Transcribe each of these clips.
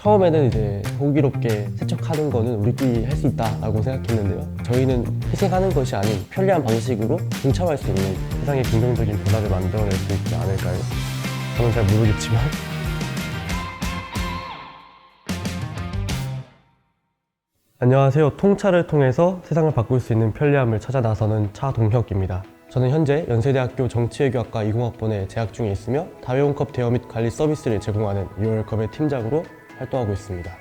처음에는 이제 호기롭게 세척하는 거는 우리끼리 할 수 있다라고 생각했는데요. 저희는 희생하는 것이 아닌 편리한 방식으로 동참할 수 있는 세상의 긍정적인 변화를 만들어낼 수 있지 않을까요? 저는 잘 모르겠지만. 안녕하세요. 통차를 통해서 세상을 바꿀 수 있는 편리함을 찾아 나서는 차동혁입니다. 저는 현재 연세대학교 정치외교학과 20학번에 재학 중에 있으며 다회용컵 대여 및 관리 서비스를 제공하는 유월컵의 팀장으로 활동하고 있습니다.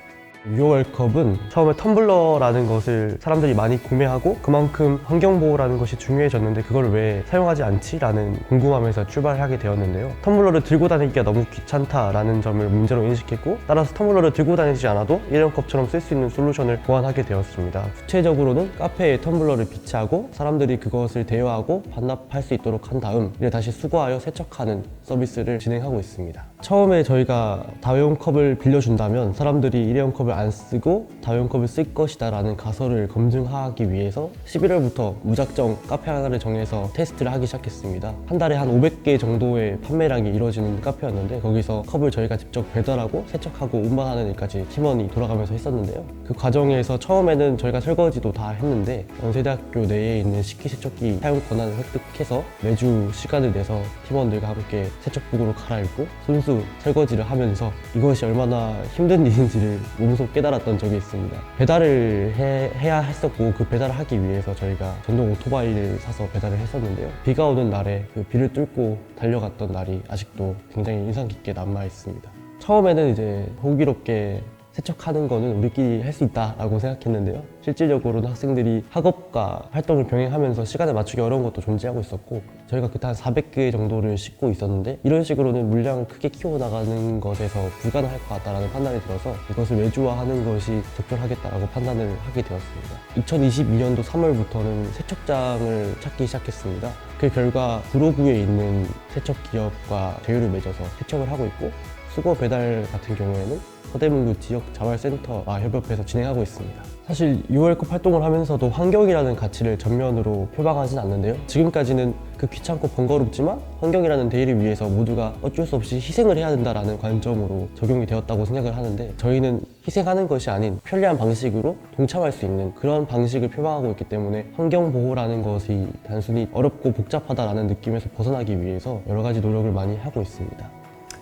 유월컵은 처음에 텀블러라는 것을 사람들이 많이 구매하고 그만큼 환경보호라는 것이 중요해졌는데 그걸 왜 사용하지 않지? 라는 궁금함에서 출발하게 되었는데요. 텀블러를 들고 다니기가 너무 귀찮다라는 점을 문제로 인식했고, 따라서 텀블러를 들고 다니지 않아도 일회용컵처럼 쓸 수 있는 솔루션을 고안하게 되었습니다. 구체적으로는 카페에 텀블러를 비치하고 사람들이 그것을 대여하고 반납할 수 있도록 한 다음 이를 다시 수거하여 세척하는 서비스를 진행하고 있습니다. 처음에 저희가 다회용컵을 빌려준다면 사람들이 일회용컵을 안 쓰고 다회용컵을 쓸 것이다 라는 가설을 검증하기 위해서 11월부터 무작정 카페 하나를 정해서 테스트를 하기 시작했습니다. 한 달에 한 500개 정도의 판매량이 이루어지는 카페였는데, 거기서 컵을 저희가 직접 배달하고 세척하고 운반하는 일까지 팀원이 돌아가면서 했었는데요. 그 과정에서 처음에는 저희가 설거지도 다 했는데 연세대학교 내에 있는 식기세척기 사용 권한을 획득해서 매주 시간을 내서 팀원들과 함께 세척복으로 갈아입고 손수 설거지를 하면서 이것이 얼마나 힘든 일인지를 몸소 깨달았던 적이 있습니다. 배달을 해야 했었고, 그 배달을 하기 위해서 저희가 전동 오토바이를 사서 배달을 했었는데요. 비가 오는 날에 그 비를 뚫고 달려갔던 날이 아직도 굉장히 인상 깊게 남아 있습니다. 처음에는 이제 호기롭게 세척하는 거는 우리끼리 할 수 있다라고 생각했는데요. 실질적으로는 학생들이 학업과 활동을 병행하면서 시간을 맞추기 어려운 것도 존재하고 있었고, 저희가 그때 한 400개 정도를 싣고 있었는데 이런 식으로는 물량을 크게 키워나가는 것에서 불가능할 것 같다라는 판단이 들어서 이것을 외주화하는 것이 적절하겠다라고 판단을 하게 되었습니다. 2022년도 3월부터는 세척장을 찾기 시작했습니다. 그 결과 구로구에 있는 세척 기업과 제휴를 맺어서 세척을 하고 있고, 수거 배달 같은 경우에는 서대문구 지역 자활센터와 협업해서 진행하고 있습니다. 사실 유월컵 활동을 하면서도 환경이라는 가치를 전면으로 표방하진 않는데요. 지금까지는 그 귀찮고 번거롭지만 환경이라는 대의를 위해서 모두가 어쩔 수 없이 희생을 해야 된다라는 관점으로 적용이 되었다고 생각을 하는데, 저희는 희생하는 것이 아닌 편리한 방식으로 동참할 수 있는 그런 방식을 표방하고 있기 때문에 환경보호라는 것이 단순히 어렵고 복잡하다라는 느낌에서 벗어나기 위해서 여러 가지 노력을 많이 하고 있습니다.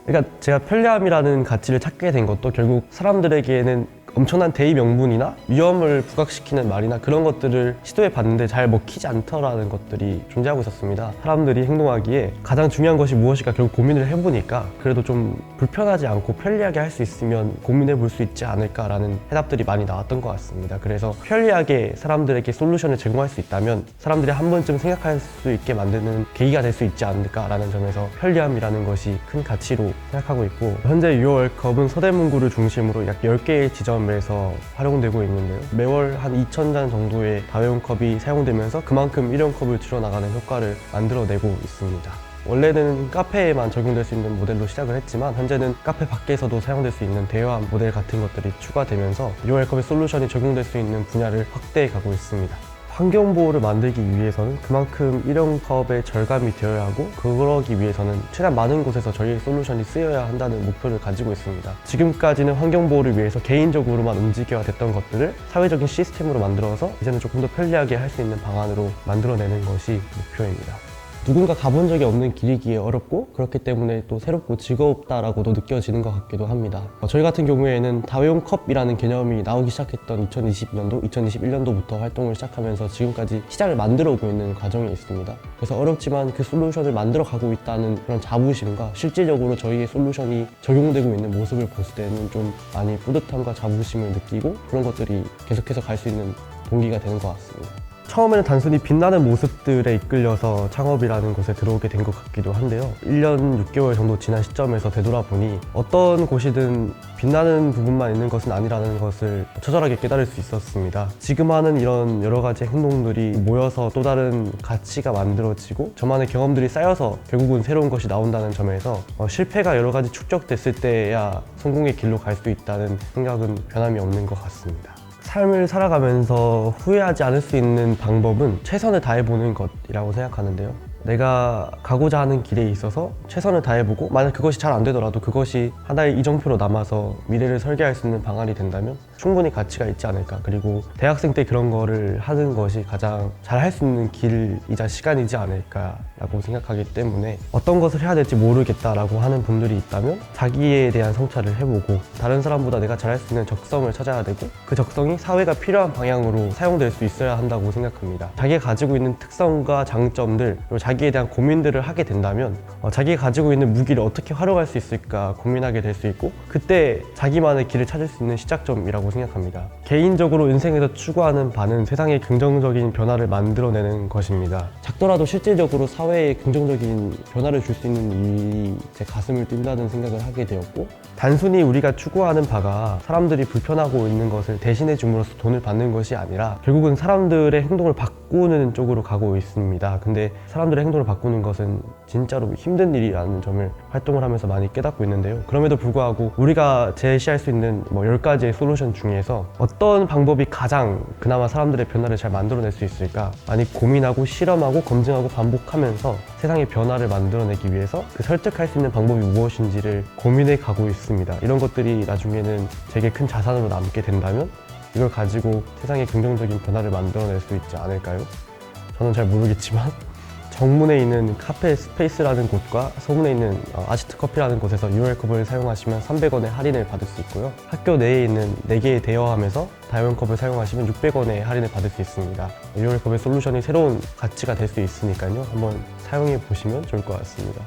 그러니까 제가 편리함이라는 가치를 찾게 된 것도 결국 사람들에게는 엄청난 대의 명분이나 위험을 부각시키는 말이나 그런 것들을 시도해 봤는데 잘 먹히지 않더라는 것들이 존재하고 있었습니다. 사람들이 행동하기에 가장 중요한 것이 무엇일까 결국 고민을 해보니까 그래도 좀 불편하지 않고 편리하게 할 수 있으면 고민해 볼 수 있지 않을까라는 해답들이 많이 나왔던 것 같습니다. 그래서 편리하게 사람들에게 솔루션을 제공할 수 있다면 사람들이 한 번쯤 생각할 수 있게 만드는 계기가 될 수 있지 않을까라는 점에서 편리함이라는 것이 큰 가치로 생각하고 있고, 현재 유월컵은 서대문구를 중심으로 약 10개의 지점에서 활용되고 있는데요. 매월 한 2,000잔 정도의 다회용컵이 사용되면서 그만큼 일회용컵을 줄여나가는 효과를 만들어내고 있습니다. 원래는 카페에만 적용될 수 있는 모델로 시작을 했지만 현재는 카페 밖에서도 사용될 수 있는 대여함 모델 같은 것들이 추가되면서 유월컵의 솔루션이 적용될 수 있는 분야를 확대해 가고 있습니다. 환경보호를 만들기 위해서는 그만큼 일회용컵의 절감이 되어야 하고, 그러기 위해서는 최대한 많은 곳에서 저희의 솔루션이 쓰여야 한다는 목표를 가지고 있습니다. 지금까지는 환경보호를 위해서 개인적으로만 움직여야 됐던 것들을 사회적인 시스템으로 만들어서 이제는 조금 더 편리하게 할 수 있는 방안으로 만들어내는 것이 목표입니다. 누군가 가본 적이 없는 길이기에 어렵고, 그렇기 때문에 또 새롭고 즐겁다라고도 느껴지는 것 같기도 합니다. 저희 같은 경우에는 다회용컵이라는 개념이 나오기 시작했던 2020년도, 2021년도부터 활동을 시작하면서 지금까지 시장을 만들어 오고 있는 과정에 있습니다. 그래서 어렵지만 그 솔루션을 만들어 가고 있다는 그런 자부심과 실질적으로 저희의 솔루션이 적용되고 있는 모습을 봤을 때는 좀 많이 뿌듯함과 자부심을 느끼고, 그런 것들이 계속해서 갈 수 있는 동기가 되는 것 같습니다. 처음에는 단순히 빛나는 모습들에 이끌려서 창업이라는 곳에 들어오게 된 것 같기도 한데요. 1년 6개월 정도 지난 시점에서 되돌아보니 어떤 곳이든 빛나는 부분만 있는 것은 아니라는 것을 처절하게 깨달을 수 있었습니다. 지금 하는 이런 여러 가지 행동들이 모여서 또 다른 가치가 만들어지고 저만의 경험들이 쌓여서 결국은 새로운 것이 나온다는 점에서 실패가 여러 가지 축적됐을 때야 성공의 길로 갈 수 있다는 생각은 변함이 없는 것 같습니다. 삶을 살아가면서 후회하지 않을 수 있는 방법은 최선을 다해보는 것이라고 생각하는데요. 내가 가고자 하는 길에 있어서 최선을 다해보고 만약 그것이 잘 안 되더라도 그것이 하나의 이정표로 남아서 미래를 설계할 수 있는 방안이 된다면 충분히 가치가 있지 않을까. 그리고 대학생 때 그런 거를 하는 것이 가장 잘 할 수 있는 길이자 시간이지 않을까라고 생각하기 때문에 어떤 것을 해야 될지 모르겠다라고 하는 분들이 있다면 자기에 대한 성찰을 해보고 다른 사람보다 내가 잘할 수 있는 적성을 찾아야 되고 그 적성이 사회가 필요한 방향으로 사용될 수 있어야 한다고 생각합니다. 자기가 가지고 있는 특성과 장점들 그리고 자기에 대한 고민들을 하게 된다면 자기가 가지고 있는 무기를 어떻게 활용할 수 있을까 고민하게 될 수 있고 그때 자기만의 길을 찾을 수 있는 시작점이라고 생각합니다. 개인적으로 인생에서 추구하는 바는 세상에 긍정적인 변화를 만들어내는 것입니다. 작더라도 실질적으로 사회에 긍정적인 변화를 줄 수 있는 일이 제 가슴을 뛴다는 생각을 하게 되었고 단순히 우리가 추구하는 바가 사람들이 불편하고 있는 것을 대신해 줌으로써 돈을 받는 것이 아니라 결국은 사람들의 행동을 바꾸는 쪽으로 가고 있습니다. 근데 사람들의 행동을 바꾸는 것은 진짜로 힘든 일이라는 점을 활동을 하면서 많이 깨닫고 있는데요. 그럼에도 불구하고 우리가 제시할 수 있는 10가지의 솔루션 중에서 어떤 방법이 가장 그나마 사람들의 변화를 잘 만들어낼 수 있을까 많이 고민하고 실험하고 검증하고 반복하면서 세상의 변화를 만들어내기 위해서 그 설득할 수 있는 방법이 무엇인지를 고민해 가고 있습니다. 이런 것들이 나중에는 되게 큰 자산으로 남게 된다면 이걸 가지고 세상에 긍정적인 변화를 만들어낼 수 있지 않을까요? 저는 잘 모르겠지만 정문에 있는 카페 스페이스라는 곳과 서문에 있는 아지트 커피라는 곳에서 UR컵을 사용하시면 300원의 할인을 받을 수 있고요. 학교 내에 있는 4개의 대여함에서 다이원컵을 사용하시면 600원의 할인을 받을 수 있습니다. UR컵의 솔루션이 새로운 가치가 될 수 있으니까요. 한번 사용해 보시면 좋을 것 같습니다.